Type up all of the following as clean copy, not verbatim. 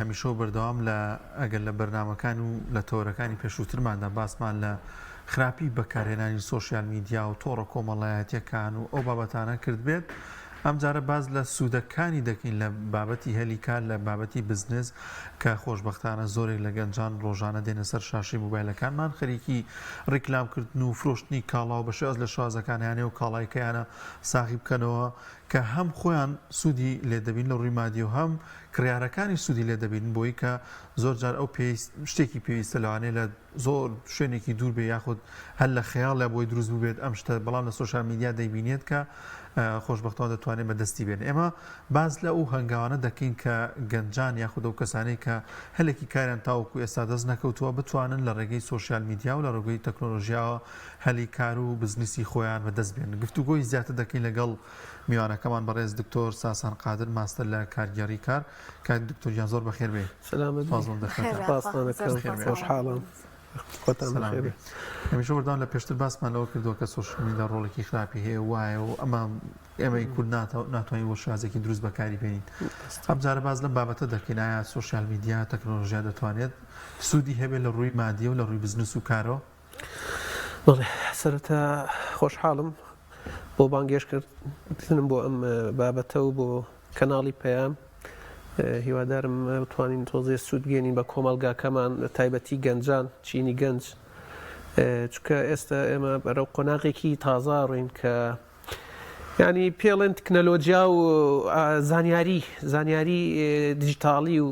هەمیشە بەردەوام لە ئەگەر لە بەرنامەکان و لە تۆرەکانی پێشووترماندا باسمان لە خراپی بەکارهێنانی سۆشیال میدیا و تۆڕە کۆمەڵایەتیەکان و ئەو بابەتانە کرد بێت ئەم جارە باز لە سوودەکانی دەکەین لە بابەتی هەلیکار لە بابەتی بزنس کە خۆشببختانە زۆرێک لە گەنجان ڕۆژانە دێنە سەر شاشی موبایلەکانمان خەریکی ڕیکلامکردن و فرۆشتنی کاڵا و بەشێز لە شازەکانیانێ و کاڵایکەیانە ساغی بکەنەوە کە هەم خۆیان سوودی لێدەبین لە ڕووی مادی و هەم کڕیارەکانی سوودی لێدەبین بۆی کە زۆر جار ئەو شتێکی پێویستە لەوانەیە لە زۆر شوێنێکی دوور بێ یاخود هەر لە خەیاڵە بۆی دروست بووبێت ئەم شتە بەڵام لە سۆشیال میدیا دەیبینێت کە خۆشببختەوە دەتوانێت بەدەستی بێن ئێمە باز لە ئەو هەنگاوانە دەکەین کە گەنجان یاخود ئەو کەسانەی کە هەلێکی کاریان تاوەکو ئێستا دەست نەکەوتووە بتوانن لە ڕێگەی سۆشیال میدیا و لە ڕێگەی تەکنۆلۆژیاوە هەلی کار و بزنسی خۆیان بەدەست بێن گفتوگۆی زیاتر دەکەین لەگەڵ میوانەکەمان بەڕێز دکتۆر ساسان قادر ماستەر لە کارگەری کار کات دکتۆریان زۆر بەخێر بێ خۆشحاڵم هەمیشە وەردان لە پێشتر باسمان لەوە کردووە کە سۆشیال میدیا ڕۆڵێکی خراپی هەیە وایە و ئێمەی کورد ناتوانین بۆ شازێکی دروست بەکاری بێنین ئەم جارە باز لەم بابەتە دەکەین ئایا سۆشیال میدیا تەکنۆلۆژیا دەتوانێت سوودی هەبێت لە ڕووی مادیە و لە ڕووی بزنس و کارەوە بەڵێ سەرەتا خۆشحاڵم بۆ بانگێشکردنم بۆ ئەم بابەتە و بۆ کەناڵی پەیام هیوادارم بتوانین تۆزێ سوودگەێنین بە کۆمەلگاکەمان تایبەتی گەنجان چینی گەنج چکە ئێستا ئێمە بەرەو قۆناغێکی تازا ڕوین کە ینی پێڵێن تکنەلۆجیا و زانیاری دیجیتاڵی و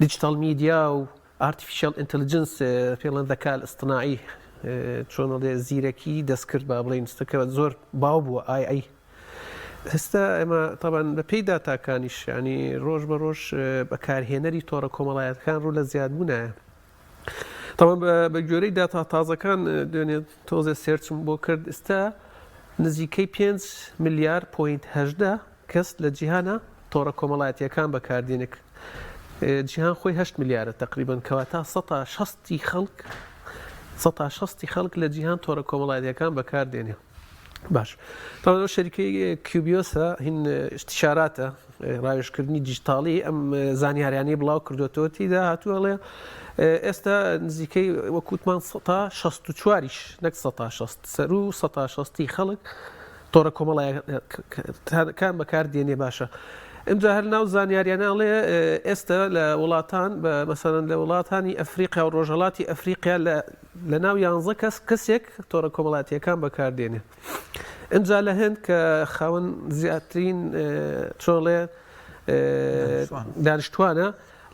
دیجیتال میدیا و ئارتیفیشیال ئینتلیجنس پێڵێن دەکال ئەستناعی چۆنەڵێ زیرەکی دەستکرد با بڵێن ستەکە زۆر باو بووە ئای هەستا ئێمە تاوان بە پێی داتاکانیش ینی ڕۆژ بە ڕۆژ بەکارهێنەری تۆڕە کۆمەڵایەتەکان ڕوو لە زیادبوونایە تاوان بە گوێرەی داتا تازەکان دوێنێت تۆزە سێرچم بۆ کرد ئێستا نزیکەی 5 ملیار پوینت هەژدە کەس لە جیهانە تۆڕە کۆمەڵایەتیەکان بەکاردێنێک جیهان خۆی 8 ملیارە تقریبن کەواتە 160 خەڵک لە جیهان تۆڕە کۆمەڵایەتیەکان بەکاردێنێ باش تاوان شەریکەی کیوبیۆسە هین استشاراتە ڕاوێژکردنی دیجیتاڵی ئەم زانیاریانەی بڵاو کردوێتەوە تیدا هاتووەڵێ ئێستا نزیکەی وەکوتمان 164یش نەک 160 سەر و 160 خەڵک تۆڕە کۆمەڵایەتەکان بەکاردێنێ باشە ئەمجا هەر ناو زانیاریانەڵێ ئێستا لە وڵاتان مەسەڵەن لە وڵاتانی ئەفریقیا و ڕۆژهەڵاتی ئەفریقیا لە ناو 11 کەسێک تۆڕە کۆمەڵایەتیەکان بەکاردێنێ ئەمجا لە هەند کە خاوەن زیاترین چۆڵێ دانیشتوانە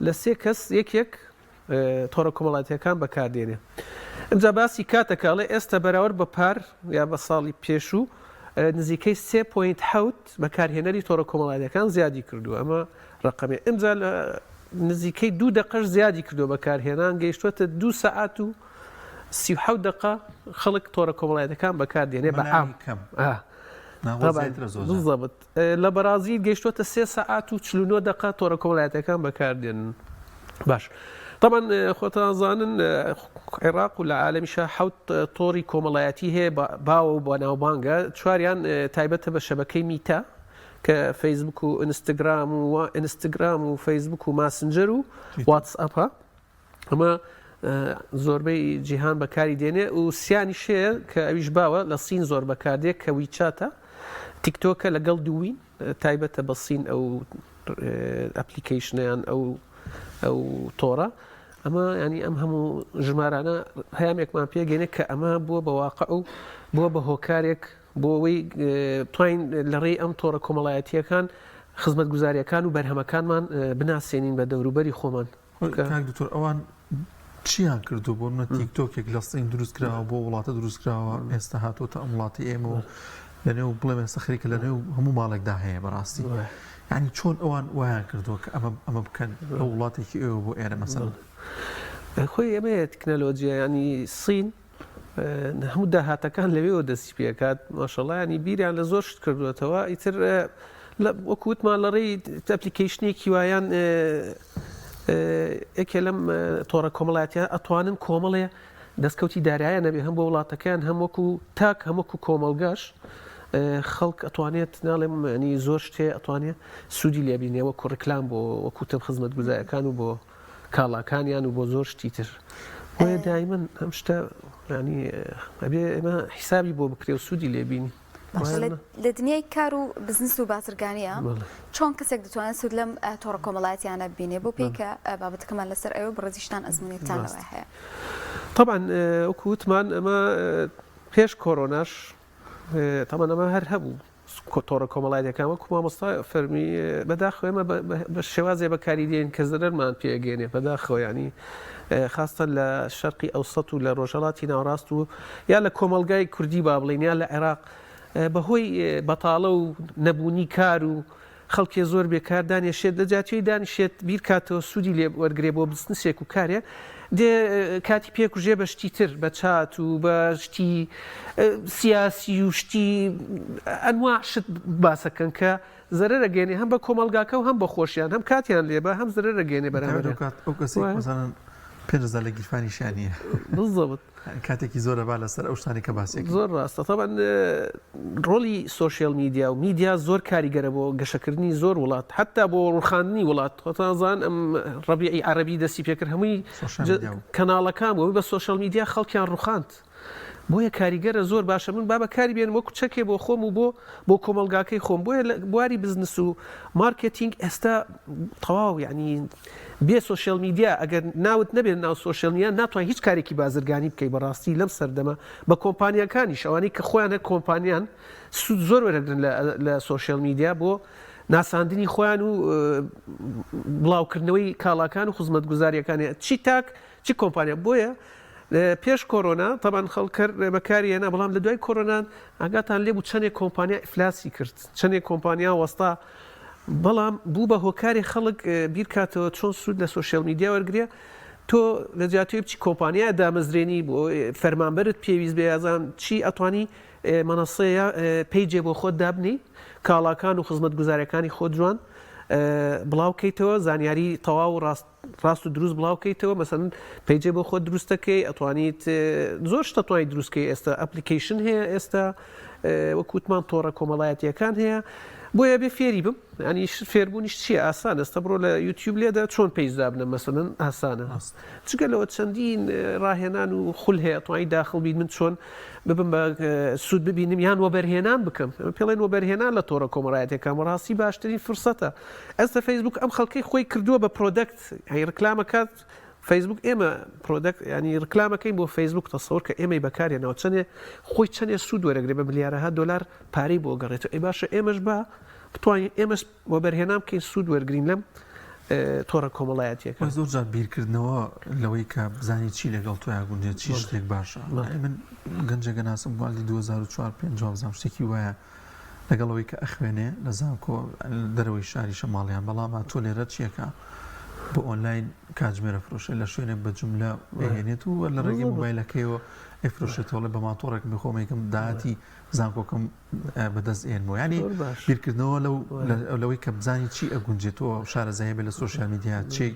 لە 3 کەس یەکێک تۆڕە کۆمەڵایەتیەکان بەکاردێنێ ئەمجا باسی کاتەکەڵێ ئێستا بەراورد بە پار یا بە ساڵی پێشوو نزیکەی 3.7 بەکارهێنەری تۆڕە کۆمەڵایەتیەکان زیادی کردووە ئەمە ڕقەمێ ئەمجا لە نزیکەی 2 دقەش زیادی کردووە بەکارهێنان گەیشتوەتە 2 سەعات و 37 دقە خەڵک تۆڕە کۆمەڵایەتەکان بەکاردێنێ بە عام بالضبط لە بەرازیل گەیشتوەتە 3 سەعات و 49 دقە تۆڕە کۆمەڵایەتەکان بەکاردێنن باش طبعا خۆتانزانن عێراق و لە عالەمیشە 7 تۆڕی کۆمەڵایەتی هەیە باوە و بۆ ناوبانگە چواریان تایبەتە بە شەبەکەی میتا کە فەیسبوک و ئینستاگرام و فەیسبوک و ماسنجەر و واتسئەپە ئەمە زۆربەی جیهان بەکاری دێنێ و سیانی شەیە کە ئەویش باوە لە سین زۆر بەکاردێک کە ویچاتە تیکتۆکە لەگەڵ دووین تایبەتە بە سین ئەو ئەپلیکیشنیان ئەو تۆڕە ئەمە ینی ئەم هەموو ژمارانە هەیەمێکمان پێگەێنێت کە ئەمە بووە بە واقع و بووە بە هۆکارێک بۆ ئەوەی توین لە ڕێی ئەم تۆڕە کۆمەڵایەتیەکان خزمەت گوزاریەکان و بەرهەمەکانمان بناسیێنین بە دەوروبەری خۆمان دکتۆر ئەوان چیان کردو بۆ منە تیکتۆکێک لە سین دروستکراوە بۆ وڵاتە دروستکراوە ئێستا هاتوۆتە ئەم وڵاتی ئێمە و لەنێو بڵێم ئێستا خەریکە لەنێو هەموو ماڵێکدا هەیە بەڕاستی ینی چۆن ئەوان وایان کردووە کە ئەمە بکەن لە وڵاتێکی ئێوە بۆ ئێرە مەسەڵەن خۆی ئەمەیە تکنەلۆجیا ینی سین هەموو داهاتەکان لەوێەوە دەستی پێکات ماشەڵڵا ینی بیریان لە زۆر شت کردوێتەوە ئیتر وەکووتمان لە ڕێی ئەپلیکیشنێکی وایان ئەکێ لەم تۆڕە کۆمەڵایەتیە ئەتوانن کۆمەڵێ دەستکەوتی دارایە نەبێ هەم بۆ وڵاتەکان هەم وەکو تاک هەم وەکو کۆمەلگاش خەڵک ئەتوانێت ناڵێم ینی زۆر شتێ ئەتوانێت سوودی لێبینێ وەکو ڕکلام بۆ وەکوتم خزمەت گوزارەکان و بۆ کاڵاکانیان و بۆ زۆر شتی تر بۆیە دایمەن ئەم شتە ینی ئەبێ ئێمە حیسابی بۆ بکرێ و سوودی لێبینی لە دنیای کار و بزنس و بازرگانیە چۆن کەسێک دەتوانێت سوود لەم تۆڕە کۆمەڵایەتیانە ببینێ بۆ پێی کە بابەتەکەمان لەسەر ئەوە بڕێزیشتان ئەزمونێتانەوە هەیە طبعا وەکو وتمان ئەمە پێش کۆرۆناش طبعا ئەمە هەر هەبوو تۆڕە کۆمەڵایەتەکان وەکو مامۆستا فەرمی بەداخەوە ئێمە بە شێوازێ بەکاری دێن کە زەرمان پێگەێنێ بەداخەوە ینی خاستە لە شەرقی ئەوسەد و لە ڕۆژهەڵاتی ناوڕاست و یا لە کۆمەلگای کوردی با بڵین یا لە عێراق بەهۆی بەتاڵە و نەبوونی کار و خەڵکی زۆر بێکار دانیشێت لە جاتوی دانیشێت بیر کاتەوە سوودی لێ وەرگێ بۆ بزنسێک و کارێ دێ کاتی پێکوژێ بە شتی تر بە چات و بە شتی سیاسی و شتی ئەنواع شت باسەکەن کە زەرەر ئەگەێنێ هەم بە کۆمەلگاکە و هەم بە خۆشیان هەم کاتیان لێبە هەم زەرەر ئەگەێنێ بەرامبەر ئەو کەسێک مەسەڵەن 5,000 لە گیرفانی شانیە بالضبط کاتێکی زۆرە با لەسەر ئەو شتانی کە باسێک زۆر ڕاستە طبعا ڕۆلی سۆشیال میدیا و میدیا زۆر کاریگەرە بۆ گەشەکردنی زۆر وڵات حتا بۆ ڕوخاندنی وڵات خۆتانزان ئەم ڕەبیعی عەرەبی دەستی پێکرد هەمووی کەناڵەکان بۆ بە سۆشیال میدیا خەڵکیان ڕوخاند بۆیە کاریگەرە زۆر باشە من با بەکاری بێنم وەکو چەکێ بۆ خۆم و بۆ کۆمەلگاکەی خۆم بۆیە بواری بزنس و مارکتینگ ئێستا تەواو یعنی بێ سۆشیال میدیا ئەگەر ناوت نەبێت ناو سۆشیال میدیا ناتوان هیچ کارێکی بازرگانی بکەی بەڕاستی لەم سەردەما بە کۆمپانیەکانیش ئەوانەی کە خۆیان هەر کۆمپانیان سوود زۆر وەرەگرن لە سۆشیال میدیا بۆ ناساندنی خۆیان و بڵاوکردنەوەی کاڵاکان و خزمەتگوزاریەکانی چی کۆمپانیا بۆیە پێش کۆرۆنا طبعا خەڵکر بەکاری هێنا بەڵام لە دوای کۆرۆنان ئاگاتان لێبوو چەندێک کۆمپانیا ئیفلاسی کرد چەندێک کۆمپانیا وەستا بەڵام بوو بە هۆکاری خەڵک بیر کاتەوە چۆن سوود لە سۆشیال میدیا وەرگرێ تۆ لە جیاتوی بچی کۆمپانیا دامەزرێنی بۆ فەرمانبەرت پێویست بێ یازان چی ئەتوانی مەنەسەیە پەیجێ بۆ خۆت دابنی کاڵاکان و خزمەتگوزاریەکانی خۆ جوان بڵاوکەیتەوە زانیاری تەواو و ڕاست و دروست بڵاوکەیتەوە مەسەن پەیجێ بۆ خۆت دروستەکەی ئەتوانیت زۆر شتە توانی دروستکەی ئێستا ئەپلیکیشن هەیە ئێستا وەکوتمان تۆڕە کۆمەڵایەتیەکان هەیە بۆیە بێ فێری بم ینی فێربوونیش چیە ئاسان ئێستا بڕۆ لە یوتیوب لێدا چۆن پێیج دابنە مەسەلەن ئاسانە چگەلەوە چەندین ڕاهێنان و خول هەیە توانی داخڵ بین من چۆن ببم بە سوود ببینم یان وەبەرهێنان بکەم پێڵێن وەبەرهێنان لە تۆڕە کۆمەڵایەتیەکان ڕاستی باشترین فرسەتە ئێستا فەیسبوک ئەم خەڵکەی خۆی کردووە بە پرۆدەکت هەی ڕکلامەکات فەیسبوک ئێمە پرۆدەکت ینی ڕکلامەکەین بۆ فەیسبوک تەسەوەر کە ئێمەی بەکارێنەوە چەندێ خۆی چەندێ سوود وەرەگرێ بە ملیارەها دۆلار پارەی بۆ گەڕێتەوە ئەی باشە ئێمەش بە بتوانین ئێمەش وەبەرهێنان بکەین سوود وەرگرین لەم تۆڕە کۆمەڵایەتیەکە زۆر جار بیرکردنەوە لەوەی کە بزانانی چی لەگەڵ تۆیان گونجێت چی شتێک باشە من گەنجەکە ناسم گوالی 2004 شتێکی وایە لەگەڵەوەی کە ئەخوێنێ لە زانکۆ دەرەوەی شاری شەماڵیان بەڵام تۆ لێرە چیەکە بۆ ئۆنلاین کاتژمێرە فرۆشە لە شوێنێک بە جملە بهێنێت و لە ڕێگەی مۆبایلەکەیەوە ئەفرۆشێتەوە بە ماتۆڕێک بخۆمێکم داهاتی زانکۆکەم بەدەست ئێنمەوە ینی بیرکردنەوە لەوەی کە بزانی چی ئەگونجێتەوە شارەزایە بێ لە سۆشیال میدیا چی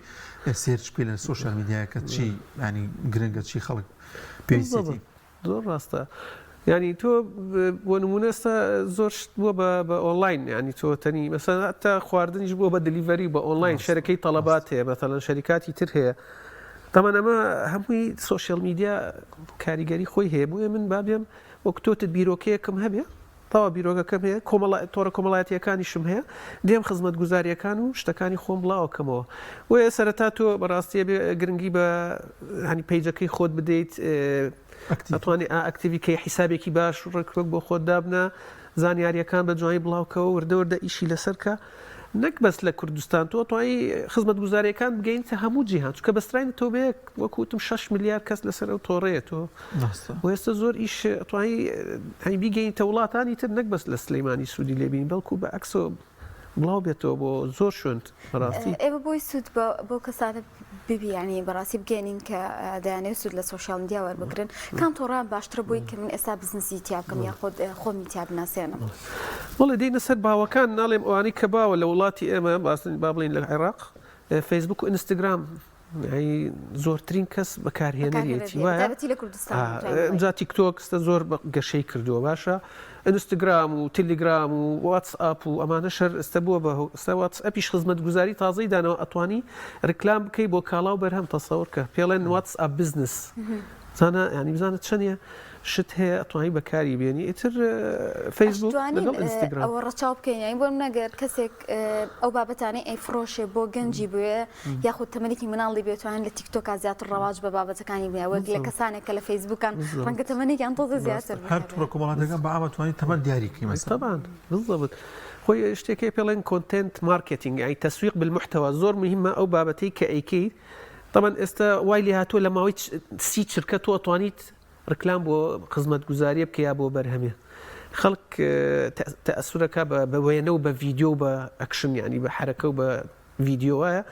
سێرچ پێ لە سۆشیال میدیاکە چی ینی گرنگە چی خەڵک پێویستی زۆر ڕاستە ینی تۆ بۆ نمونەستا زۆر شت بووە بە ئۆنلاین ینی تۆ تەنی مەسەلا تا خواردنیش بووە بە دلیڤەری بە ئۆنلاین شەرەکەی تەڵەبات هەیە مەسەڵەن شەریکاتی تر هەیە تەمان ئەمە هەمووی سۆشیال میدیا کاریگەری خۆی هەیە بۆیە من بابێم وەک تۆتت بیرۆکەیەکم هەبێ تاوا بیرۆگەکەم هەیە تۆڕە کۆمەڵایەتیەکانیشم هەیە دێم خزمەتگوزاریەکان و شتەکانی خۆم بڵاوکەمەوە وەیە سەرەتا تۆ بەڕاستیە گرنگی بە هەنی پەیجەکەی خۆت بدەیت ئەتوانێت ئەکتیڤیکەی حیسابێکی باش ڕێکوەک بۆ خۆت دابنە زانیاریەکان بە جوانی بڵاوکەوە وردەوردە ئیشی لەسەرکە نەک بەس لە کوردستان تۆ توانی خزمەتگوزاریەکان بگەینتە هەموو جیهان چکە بەستراینە تۆ بەیەک وەکوتم 6 میلیار کەس لەسەر ئەو تۆڕەیە تۆ ئێستا زۆر ئیش توانی هەنی بیگەینتە وڵاتانی تر نەک بەس لە سلەیمانی سوودی لێبین بەڵکو بە ئەکسۆ بڵاو بێتەوە بۆ زۆر شوێنت بەڕاستی ئێوە بۆی سوود بۆ کەسانە ببیانی بەڕاستی بگەێنین کە دەیانێت سوود لە سۆشیال میدیا وەربگرن کام تۆڕان باشترە بۆی کە من ئێستا بزنسی تیا بکەم یا خۆمی تیا بناسێنم وەڵێ دێنە سەر باوەکان ناڵێم ئەوانەی کە باوە لە وڵاتی ئێمە با بڵین لە عێراق فەیسبوک و ئینستاگرام يعني زۆرترین کەس بەکارهێنەرێتی وایە تایبەتی لە کوردستان ئەمجا تیکتۆک ستە زۆر گەشەی کردووە باشە ئینستاگرام و تەلگرام و واتسئاپ و ئەمانە شەر ئێستا بووە بە ئێستا واتسئەپیش خزمەتگوزاری تازەی دانەوە ئەتوانی ڕکلام بکەی بۆ کاڵا و بەرهەم تەسەوەر کە پێڵێن واتسئاپ بزنس زانە ینی بزانە چەندە شت هەیە ئەتوانی بەکاری بێنی ئیتر فەیسبوک لەگەڵ ئینستاگرام ئەوە ڕەچاو بکەین یانی بۆ نەگەر کەسێک ئەو بابەتانەی ئەیفرۆشێ بۆ گەنجی بوێ یاخود تەمەنێکی مناڵی بێتوانن لە تیکتۆکا زیاتر ڕەواج بە بابەتەکانی بێ وەک لە کەسانێک کە لە فەیسبوکان ڕەنگە تەمەنێکیان تۆزە زیاتر هەر تووڕە کۆمەڵاتەکان بە ئامەتوانی تەمەن دیاریکەی مەسەڵەن طبعا بالضبط خۆی شتێکی پێڵێن کۆنتنت مارکتینگ یعنی تەسویق بالمحتەوە زۆر مهمە ئەو بابەتەی کە ئەیکەی طبعا ئێستا وای لێ هاتووە لە ماوەی 30 چرکە تۆ ئەتوانیت ڕکلام بۆ خزمەتگوزاریە بکە یا بۆ بەرهەمێ خەڵک تەئەسورەکە بە وێنە و بە ڤیدیۆ و بە ئەکشن یعنی بە حرەکە و بە ڤیدیۆ وایە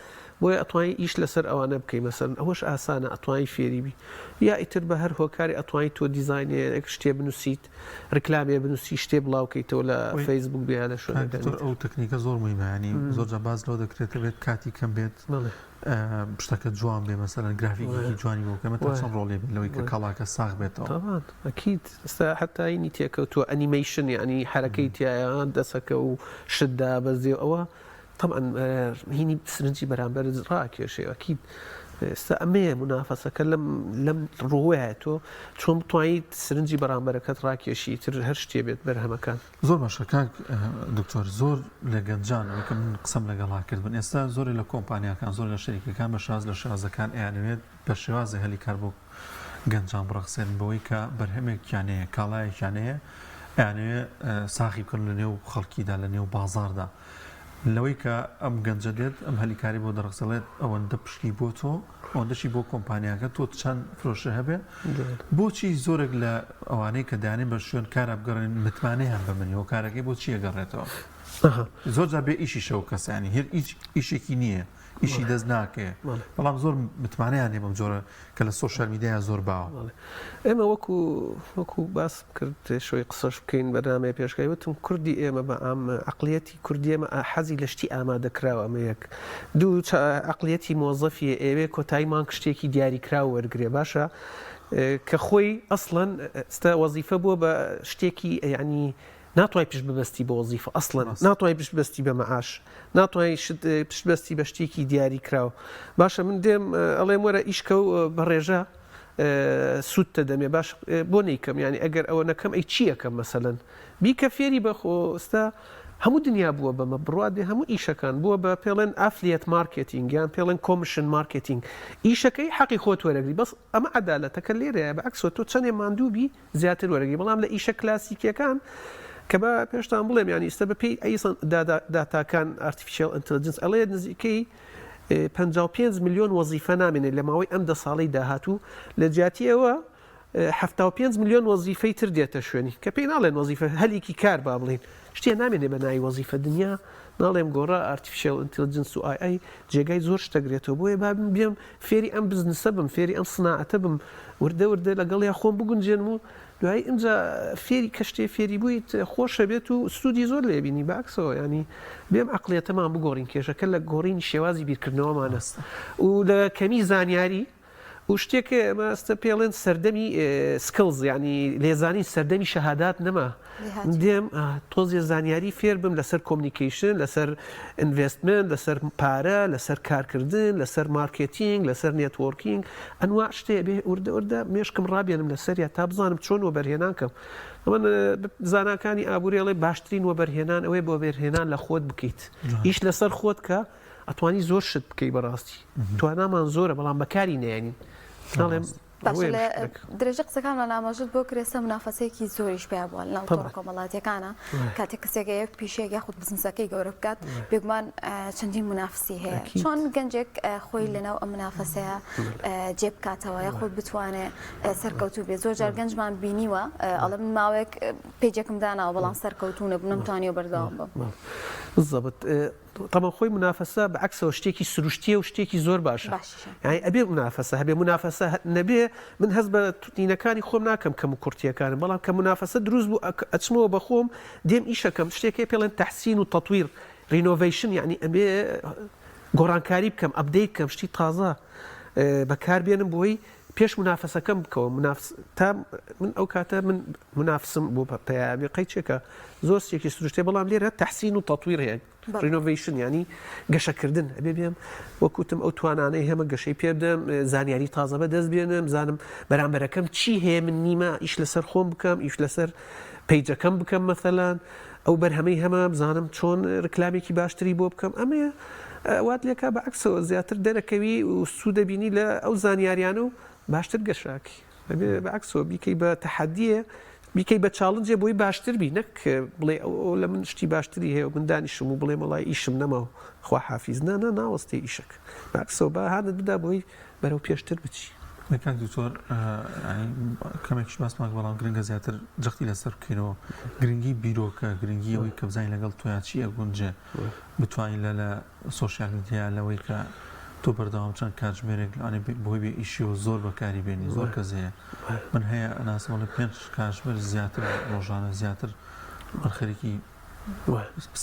بۆیە ئەتوانی ئیش لەسەر ئەوانە بکەی مەسەن ئەوەش ئاسانە ئەتوانی فێری بی یا ئیتر بە هەر هۆکاری ئەتوانی تۆ دیزاینێک شتێ بنووسیت ڕکلامێ بنووسی شتێ بڵاوکەیتەوە لە فەیسبوک بیا لە شوێنەکە ئەو تەکنیکە زۆر مهمە زۆرجە باز لەوە دەکرێتە بێت کاتی کەم بێت شتەکە جوان بێ مەسەلەن گرافیکی جوانی بۆ کەمە تا چەند ڕۆڵێ بێت لەوەی کە کاڵاکە ساغ بێتەوە طبعا ئەکید ئێستا حتا هینی تێکەوتووە ئەنیمەیشن یعنی حرەکەی تایە دەسەکە و شتدا بەزێ ئەوە طبعا هینی سرنجی بەرامبەر ڕاکێشێ ئەکید ئێستا ئەمەیە منافەسەکە لەم ڕۆوەیە تۆ چۆن بتوانیت سرنجی بەرامبەرەکەت ڕاکێشی تر هەر شتێ بێت بەرهەمەکان زۆر باشە کاک دکتۆر زۆر لە گەنجان کە من قسەم لەگەڵا کردبن ئێستا زۆری لە کۆمپانیاکان زۆر لە شەریکەکان بە شاز لە شازەکان ئەیانوێت بە شێوازی هەلی کار بۆ گەنجان بڕەخسێن بەوەی کە بەرهەمێکیانەیە کاڵایەکیانەیە ئەیانوێ ساخی بکەن لە نێو خەڵکیدا لە نێو بازاردا لەوەی کە ئەم گەنجە دێت ئەم هەلیکاری بۆ دەڕخسەڵێت ئەوەندە پشتی بۆ تۆ ئەوەندەشی بۆ کۆمپانیاکە تۆ چەند فرۆشە هەبێ بۆچی زۆرێک لە ئەوانەی کە دانێن بە شوێن کارە بگەڕێن متمانەیان بە منی و کارەکەی بۆ چیە گەڕێتەوە زۆر جا بێ ئیشی شەو کەسانی هێر ئیشێکی نییە ئیشی دەست ناکێ بەڵام زۆر متمانەیان هێ بەم جۆرە کە لە سۆشیال میدیایا زۆر باوە ئێمە وەکو باس کرد شوی قسەش بکەین بەنامەیە پێشکەی وتم کوردی ئێمە بە ئەم عقلەتی کوردی ئێمە حەزی لە شتی ئامادەکراوە ئەمە یەک دوو عقلەتی مۆزەفیە ئێوێ کۆتاییمان شتێکی دیاریکراوە وەرگێ باشە کە خۆی ئەسڵەن ستا وەزیفە بووە بە شتێکی یعنی ناتوانای پشت ببەستی بە وەزیفە ئەسڵەن ناتوانای پشت بەستی بە مەعاش ناتوانای پشت بەستی بە شتێکی دیاری کراوە باشە من دێم ئەڵێم وەرە ئیشکە و بە ڕێژە سوودتە دەمێ باش بۆ نەیکەم ینی ئەگەر ئەوە نەکەم ئەی چیەکەم مەسەلەن بیکە فێری بەخۆستا هەموو دنیا بووە بەمە بڕادێ هەموو ئیشەکان بووە بە پێڵێن ئافلیەت مارکتینگ یان پێڵێن کۆمیشن مارکتینگ ئیشەکەی حەقی خۆت وەرەگری بەس ئەمە عەدالەتەکە لێرەیە بە عەکسەوە تۆ چەندێ ماندووبی زیاتر وەرەگری بەڵام لە ئیشە کلاسیکیەکان کە بە پێشتان بڵێم ینی ئێستا بە پێی ئەیسن داتاکان ئارتیفیشیال ئینتەلیجنس ئەڵێ نزیکەی 55 میلیۆن وەزیفە نامێنێت لە ماوەی ئەم 10 ساڵەی داهاتوو لە جیاتیەوە 75 میلیۆن وەزیفەی تر دێتە شوێنی کە پێی ناڵێن وەزیفە هەلێکی کار با بڵین شتێ نامێنێ بە ناوی وەزیفە دنیا ناڵێم گۆڕا ئارتیفیشیال ئینتەلیجنس و ئای جێگای زۆر شتەگرێتەوە بۆیە با بێم فێری ئەم بزنسە بم فێری ئەم سناعەتە بم وردە لەگەڵ یا خۆم بگونجێنم و دوایی اینجا فێری کە شتێ فێری بوویت خۆشە بێت و سوودی زۆر لێبینی بەعکسەوە ینی بێم عەقڵیەتەمان بگۆڕین کێشەکە لە گۆڕینی شێوازی بیرکردنەوەمانە و لە کەمی زانیاری و شتێکە ئەمەستە پێڵێن سەردەمی سکڵز ینی لێزانی سەردەمی شەهادات نەما دێم تۆزیە زانیاری فێر بم لەسەر کۆمنیکیشن لەسەر ئینڤێستمنت لەسەر پارە لەسەر کارکردن لەسەر مارکتینگ لەسەر نێتوۆرکینگ ئەنوا شتێ بێ وردە مێشکم ڕابێنم لەسەریا تا بزانم چۆن وەبەرهێنان کەم ئەمە زاناکانی ئابوووریڵێ باشترین وەبەرهێنان ئەوەی بۆ وەبەرهێنان لە خۆت بکەیت ئیش لەسەر خۆت کە ئەتوانی زۆر شت بکەی بەڕاستی توانامان زۆرە بەڵام بەکاری نێنین ناڵێم درێژە قسەکان لە نامەژت بۆ کرێسە منافەسەیەکی زۆریش پێ بووە لەناو تۆڕە کۆمەڵاتیەکانە کاتێک کەسێکە یەک پیشەیەک یاخود بزنسەکەی گەورە بکات بێگومان چەندین منافسی هەیە چۆن گەنجێک خۆی لەناو ئەم منافەسەیە جێ بکاتەوە یاخود بتوانێت سەرکەوتوو بێت زۆر جار گەنجمان بینیوە ئەڵە من ماوەیەک پێیجێکم داناوە بەڵام سەرکەوتوو نەبوو نەمتوانیوە بەردەوام بم بالضبط طبعا خۆی منافەسە بە عەکسەوە شتێکی سروشتیە و شتێکی زۆر باشە یعنی ئەبێ منافەسە هەبێ منافەسە نەبێ من هەست بە توتینەکانی خۆم ناکەم کەم و کورتیەکانم بەڵام کە منافەسە دروست بوو ئەچمەوە بە خۆم دێم ئیشەکەم شتێکی پێڵێن تەحسین و تەطویر ڕینۆڤیشن یعنی ئەبێ گۆڕانکاری بکەم ئەپدەیت بکەم شتی تازە بەکاربێنم بۆی پێش منافەسەکەم بکەوە تا من ئەو کاتە من منافسم بۆ پێیابقی چێکە زۆر شتێکی سروشتێ بەڵام لێرە تەحسین و تەطویر هەیە ڕینۆڤیشن ینی گەشەکردن ئەبێ بێم وەکوتم ئەو توانانەی هەمە گەشەی پێ بدەم زانیاری تازە بەدەست بێنم زانم بەرامبەرەکەم چی هەیە من نیمە ئیش لەسەر خۆم بکەم ئیش لەسەر پیجەکەم بکەم مەثەلەن ئەو بەرهەمەی هەمە بزانم چۆن ڕکلامێکی باشتری بۆ بکەم ئەمە وات لێکا بەعکسەوە زیاتر دەرەکەوی و سوود دەبینی لە ئەو زانیاریانە و باشتر گەشاکی بەعکسەوە بیکەی بە تەحەدیە بیکەی بە چاڵنجێ بۆی باشتر بی نەک بڵێ ئەو لە من شتی باشتری هەیە و من دانیشم و بڵێ مەڵای ئیشم نەماوە خوا حافیز ناوەستی ئیشک بەعکسەوە بە هانت بدا بۆی بەرەو پێشتر بچی کاک دکتۆر کەمێکیش باسمان بەڵام گرنگە زیاتر جەختی لەسەر بکەینەوە گرنگی بیرۆکە گرنگی ئەوەی کە بزانین لەگەڵ تۆیان چیە گونجێ بتوانین لە سۆشیال میدیا لەوەی کە تۆ بەردەوام چەند کاتژمێرێک بۆی بێ ئیشی و زۆر بەکاری بێنی زۆر کەس هەیە من هەیە ئەناسەوە لە 5 کاتژمێر زیاتر ڕۆژانە زیاتر خەریکی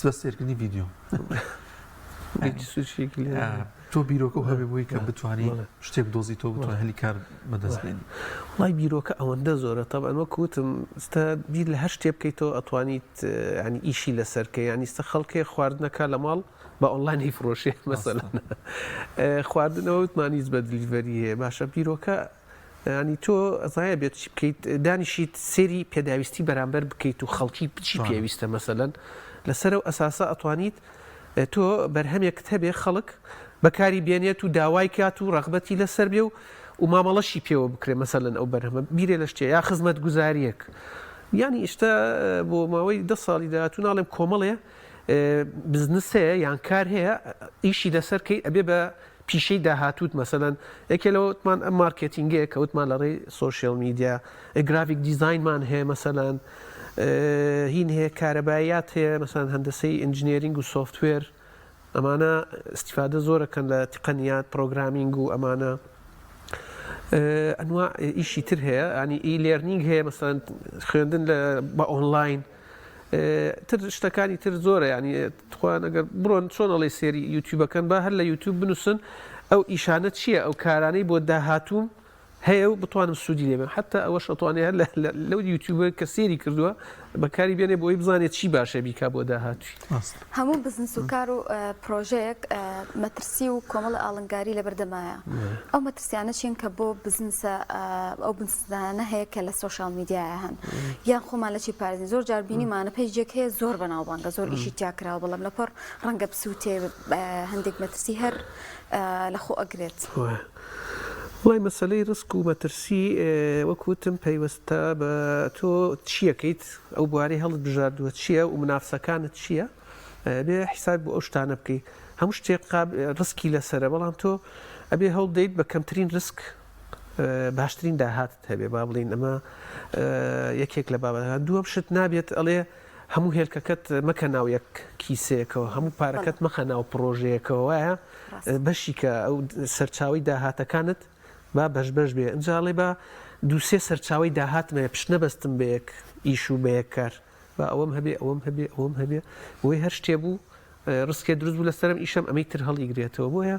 بە سێرکردنی ڤیدیۆ تۆ بیرۆکە هەبێ بووی کە بتوانانی شتێک دۆزی تۆ بتوانانی هەلی کار بەدەست بێنی وڵای بیرۆکە ئەوەندە زۆرە تەبەن وەکوتم ستا بیر لە هەر شتێ بکەیتەوە ئەتوانیت ینی ئیشی لەسەرکە ینی ستا خەڵکێ خواردنەکە لە ماڵ بە ئۆنلاین فڕۆشێ مەسەلەن خواردنەوە وتمانیز بە دیلیڤەری هەیە باشە بیرۆکە ینی تۆ ئەزایە بێت چی بکەیت دانیشیت سێری پێداویستی بەرامبەر بکەیت و خەڵکی چی پێویستە مەسەلەن لەسەر ئەو ئەساسە ئەتوانیت تۆ بەرهەمێکت هەبێ خەڵک بەکاری بێنێت و داوای کات و ڕەغبەتی لەسەر بێ و مامەڵەشی پێوە بکرێ مەسەلەن ئەو بەرهەمە بیرێ لە شتێ یا خزمەت گوزاریەک ینی ئشتا بۆ ماوەی 10 ساڵی داهاتوو ناڵێم کۆمەڵێ بزنس هەیە یان کار هەیە ئیشی لەسەرکەی ئەبێ بە پیشەی داهاتوت مەسەلەن یەکێ لەوەتمان ئەم مارکێتینگەیە کەوتمان لە ڕێی سۆشیال میدیا گرافیک دیزاینمان هەیە مەسەلەن هین هەیە کارەباییات هەیە مەسەلەن هەندسەی ئینجینێرینگ و سۆفتوێر ئەمانە استیفادە زۆرەکەن لە تقنیات پرۆگرامینگ و ئەمانە ئەنواع ئیشی تر هەیە ینی ئی لێرنینگ هەیە مەسەلەن خوێندن بە ئۆنلاین تر شتەکانی تر زۆرە ینی توان ئەگەر بڕۆن چۆن ئەڵێ سێری یوتیوبەکەن با هەر لە یوتیوب بنووسن ئەو ئیشانە چییە ئەو کارانەی بۆ داهاتووم هەیە و بتوانم سوودی لێبم حتا ئەوەش ئەتوانێت هەر لەو یوتیوبە کە سێری کردووە بەکاری بێنێ بۆی بزانێت چی باشە بیکا بۆ داهاتووی هەموو بزنس و کار و پرۆژەیەک مەترسی و کۆمەڵە ئاڵنگاری لە بەردەمایە ئەو مەترسیانە چین کە بۆ بزنسە ئەو بزنسانە هەیە کە لە سۆشیال میدیایە هەن یان خۆمان لە چی پارێزین زۆر جار بینیمانە پێیجێک هەیە زۆر بەناوبانگە زۆر ئیشی تیاکراوە بەڵام لەپەر ڕەنگە بسووتێ هەندێک مەترسی هەر لەخۆ ئەگرێت وڵای مەسەلەی ڕسک و مەترسی وەکوتم پەیوەستە بە تۆ چیەکەیت ئەو بوارەی هەڵت بژاردووە چییە و منافسەکانت چییە بێ حیساب بۆ ئەو شتانە بکەیت هەموو شتێک ڕسکی لەسەرە بەڵام تۆ ئەبێ هەڵ دەیت بە کەمترین ڕسک باشترین داهاتت هەبێ با بڵین ئەمە یەکێک لە بابەتەکان دووەم شت نابێت ئەڵێ هەموو هێلکەکەت مەکە ناو یەک کیسەیەکەوە هەموو پارەکەت مەخە ناو پرۆژەیەکەوە وایە بەشی کە ئەو سەرچاوی داهاتەکانت با بەش بێ ئەنجاڵێ بە دووسێ سەرچاوی داهاتمەیە پشت نەبەستم بە یەک ئیش و بە یەک کار با ئەوەم هەبێ ئەوەم هەبێ بۆی هەر شتێ بوو ڕستکێ دروست بوو لەسەرم ئیشەم ئەمەی تر هەڵیگرێتەوە بۆیە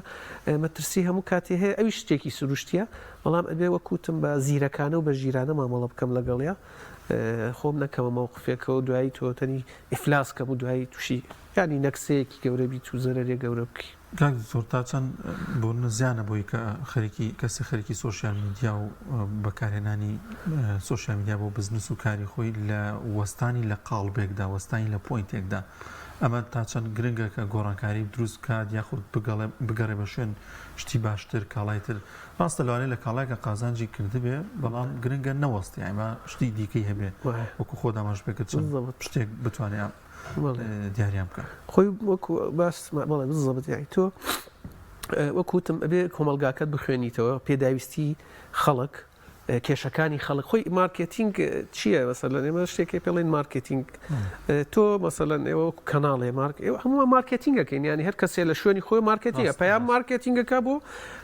مەترسی هەموو کاتێ هەیە ئەوی شتێکی سروشتیە بەڵام ئەبێ وەکوتم بە زیرەکانە و بە ژیرانە مامەڵە بکەم لەگەڵیا خۆم نەکەمە مەوقفێکەوە دوایی تۆتەنی ئیفلاس کەم و دوایی تووشی ینی نەکسەیەکی گەورە بیت و زەرەرێ گەورە بکەی زۆر تا چەند بۆ نزیانە بۆی کە کەسی خەریکی سۆشیال میدیا و بەکارهێنانی سۆشیال میدیا بۆ بزنس و کاری خۆی لە وەستانی لە قاڵبێکدا وەستانی لە پۆینتێکدا ئەمە تا چەند گرنگە کە گۆڕانکاری دروست کات یاخود بگەڕێ بە شوێن شتی باشتر کاڵایتر ڕاستە لەوانەیە لە کاڵایکە قازانجی کردبێ بەڵام گرنگە نەوەستی ئەمە شتی دیکەی هەبێ وەکو خۆ داماژ بێت شتێک بتوانێت دیاریان بکە خۆی وەکو باس بەڵێ بزەبێت یانی تۆ وەکوتم ئەبێ کۆمەلگاکەت بخوێنیتەوە پێداویستی خەڵک کێشەکانی خەڵک خۆی مارکتینگ چییە مەسەلەن ئێمە شتێکی پێڵێن مارکتینگ تۆ مەسەلەن ئێوە کەناڵێ هەموو مارکتینگەکەین ینی هەر کەسێ لە شوێنی خۆی مارکتینگە پەیام مارکتینگەکە بۆ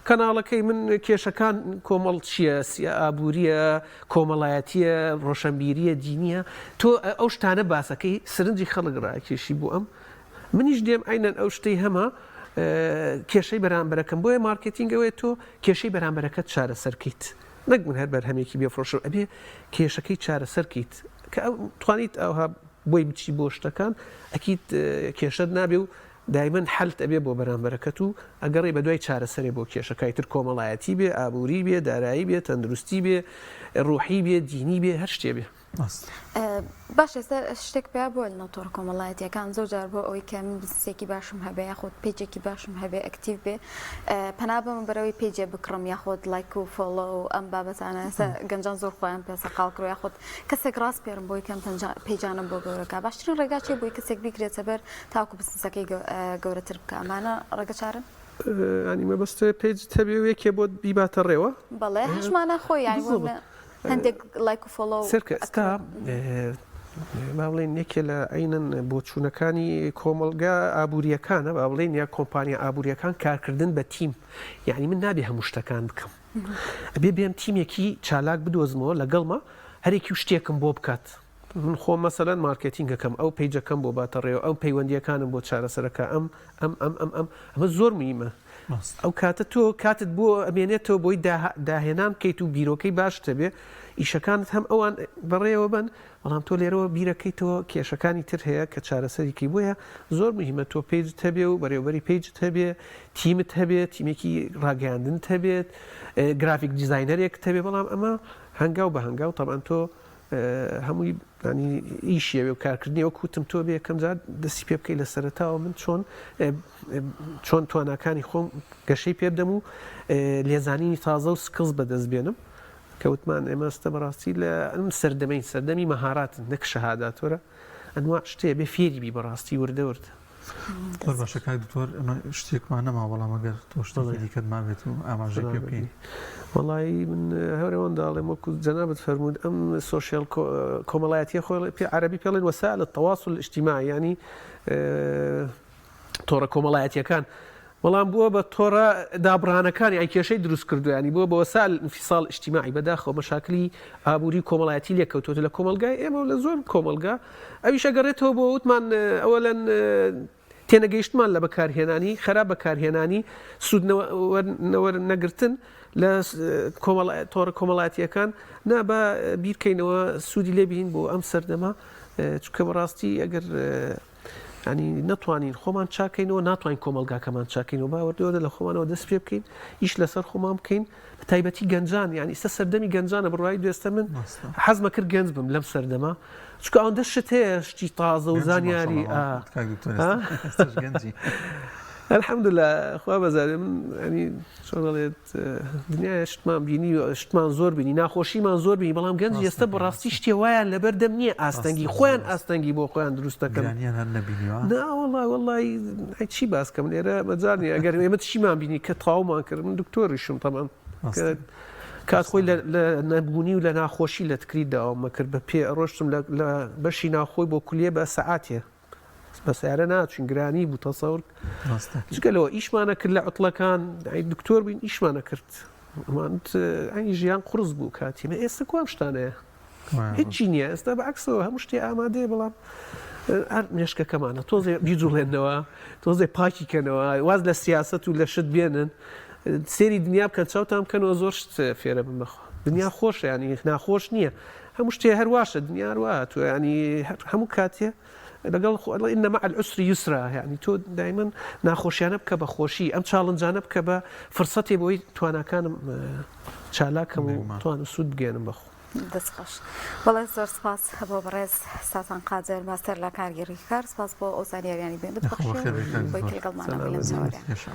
کەناڵەکەی من کێشەکان کۆمەڵ چییە ئابوووریە کۆمەڵایەتیە ڕۆشنبیریە دینیە تۆ ئەو شتانە باسەکەی سرنجی خەڵک ڕاکێشی بۆ ئەم منیش دێم ئەینەن ئەو شتەی هەمە کێشەی بەرامبەرەکەم بۆیە مارکتینگەوەی تۆ کێشەی بەرامبەرەکەت چارەسەرکەیت نەک من هەر بەرهەمێکی بێفرۆشە ئەبێ کێشەکەی چارەسەرکەیت کە توانیت ئەوها بۆی بچی بۆ شتەکان ئەکیت کێشەت نابێ و دایمەن حەلت ئەبێ بۆ بەرامبەرەکەت و ئەگەڕێ بە دوای چارەسەرێ بۆ کێشەکەی تر کۆمەڵایەتی بێ ئابووری بێ دارایی بێ تەندروستی بێ ڕوحی بێ دینی بێ هەر شتێ بێ باش ئێستا شتێک پێ بۆ نەتۆڕ کۆمەڵایەتیەکان زۆر جار بۆ ئەوەی کە من بزنسێکی باشم هەبێ یاخۆت پێجێکی باشم هەبێ ئەکتیو بێ پەنا بم بەرەوەی پێجێ بکڕم یاخۆت لایک و فۆڵۆ و ئەم بابەتانە ئێستا گەنجان زۆر خۆیان پێسەقاڵ کرۆ یاخۆت کەسێک ڕاست پێرم بۆی کەم پێیجانم بۆ گەورەکە باشترین ڕێگا چێ بۆی کەسێک بیکرێتە بەر تاوکو بزنسەکەی گەورەتر بکە ئەمانە ڕێگە چارن ینی مەبەستە پێج هەبێ یەکێ بۆ بیباتە ڕێوە بەڵێ هەشمانە خۆی هەندێک لایک و فۆڵۆ سەرکە ئەستا با بڵێن یەکێ لە عینەن بۆ چوونەکانی کۆمەلگا ئابوووریەکانە با بڵێن یا کۆمپانیا ئابوووریەکان کارکردن بە تیم یعنی من نابێ هەموو شتەکان بکەم ئەبێ بێم تیمێکی چالاک بدۆزمەوە لەگەڵمە هەرێکی و شتێکم بۆ بکات من خۆم مەسەلەن مارکتینگەکەم ئەو پەیجەکەم بۆ باتە ڕێوە ئەو پەیوەندیەکانم بۆ چارەسەرەکە ئەمە زۆر مهمە ئەو کاتە تۆ کاتت بۆ ئەمێنێتەوە بۆی داهێنان بکەیت و بیرۆکەی باشتە بێ ئیشەکانت هەم ئەوان بەڕێوە بن بەڵام تۆ لێرەوە بیرەکەیتەوە کێشەکانی تر هەیە کە چارەسەریکی بۆیە زۆر مهمە تۆ پێیجت هەبێ و بەڕێوەبەری پێیجت هەبێ تیمت هەبێت تیمێکی ڕاگەاندن هەبێت گرافیک دیزاینەرێک هەبێ بەڵام ئەمە هەنگاو بە هەنگاو تەمان تۆ هەمووی ئیشیەوێ و کارکردنیەوە کوتم تۆ بێ یەکەم جار دەستی پێ بکەی لە سەرەتاوە من چۆن تواناکانی خۆم گەشەی پێ بدەم و لێزانینی تازە و سکڵز بەدەست بێنم کەوتمان ئێمەستە بەڕاستی لە سەردەمی مەهاراتن نەک شەهاداتۆرە ئەنوا شتێ بێ فێری بی بەڕاستی وردە وردە زۆر باشە کاک دکتۆر ئەمە شتێکمان نەما بەڵام ئەگەر تۆ شتێکی دیکەتمان بێت و ئاماژەی پێ بکەین وەڵی من هەورەوەن داڵێم وەکو جەنابەت فەرموود ئەم سۆشیال کۆمەڵایەتیە خۆی پێ عەرەبی پێڵێن وەسائل التەواصل الاجتماعی ینی تۆڕە کۆمەڵایەتیەکان بەڵام بووە بە تۆڕە دابڕانەکانی ئەی کێشەی دروست کردو ینی بووە بە وەسائل انفصال اجتماعی بەداخەوە مەشاکلی ئابووری کۆمەڵایەتی لێکەوتوتە لە کۆمەلگای ئێمە لە زۆر کۆمەلگا ئەویش ئەگەڕێتەوە بۆ وتمان ئەوەلەن تێنەگەیشتمان لە بەکارهێنانی خراپ بەکارهێنانی سوود نەگرتن لە تۆڕە کۆمەڵایەتیەکان نا بە بیرکەینەوە سوودی لێبین بۆ ئەم سەردەما چونکە بەڕاستی ئەگەر ینی نەتوانین خۆمان چاکەینەوە ناتوانین کۆمەلگاکەمان چاکەینەوە باوەردەوە لە خۆمانەوە دەست پێ بکەین ئیش لەسەر خۆمان بکەین بە تایبەتی گەنجان یعنی ئێستا سەردەمی گەنجانە بڕوای دوێستە من حەزمە کرد گەنج بم لەم سەردەما چونکە ئەوەندە شت هەیە شتی تازە و زانیاری الحەمدوللا خوا بەزارێ من ینی چۆن دەڵێت دنیای شتمان بینی و شتمان زۆر بینی ناخۆشیمان زۆر بینی بەڵام گەنج ئێستا بەڕاستی شتێ وایان لەبەردەم نییە ئاستەنگی خۆیان ئاستەنگی بۆ خۆیان دروستەکەن وەڵی چی باسکەم لێرە مەجارنی ئەگەر ئێمە چیمان بینی کە تاومان کرد من دکتۆریشم تەمان کات خۆی لە نەبوونی و لە ناخۆشی لە تکری داوامە کرد بە پێ ڕۆشتم لە بەشی ناخۆی بۆ کولیە بە سەعاتێ بە سیارە ناچین گرانی بوو تەسەور چکەلەوە ئیشمانە کرد لە عوتڵەکان دکتۆر بین ئیشمانە کرد ئەنی ژیان قورس بوو کاتیمە ئێستا کوام شتانەیە هیچی نییە ئێستا بەعکسەوە هەموو شتێ ئامادەیە بەڵام هەر مێشکەکەمانە تۆزێ بیجوڵێنەوە تۆزێ پاکیکەنەوە واز لە سیاست و لە شت بێنن سێری دنیا بکەن چاوتان بکەنەوە زۆر شت فێرە بمەخوا دنیا خۆشە ینی ناخۆش نییە هەموو شتێ هەرواشە دنیا هەروە تۆ ینی هەموو کاتێ لەگەڵ ئینە مع العسر یسرا یعنی تۆ دایمەن ناخۆشیانە بکە بە خۆشی ئەم چاڵنجانە بکە بە فرسەتێ بۆی تواناکانم چالاکەم و توان سوود بگێنم بەخۆ دەستخۆش بەڵێ زۆر سپاس بۆ بەڕێز ساتان قادر ماستەر لە کارگەری کار سپاس بۆ ئەو زانیاریانی بێن بتبەخشێن بۆی لەگەڵمانەوەی لەم چاوەڕێیان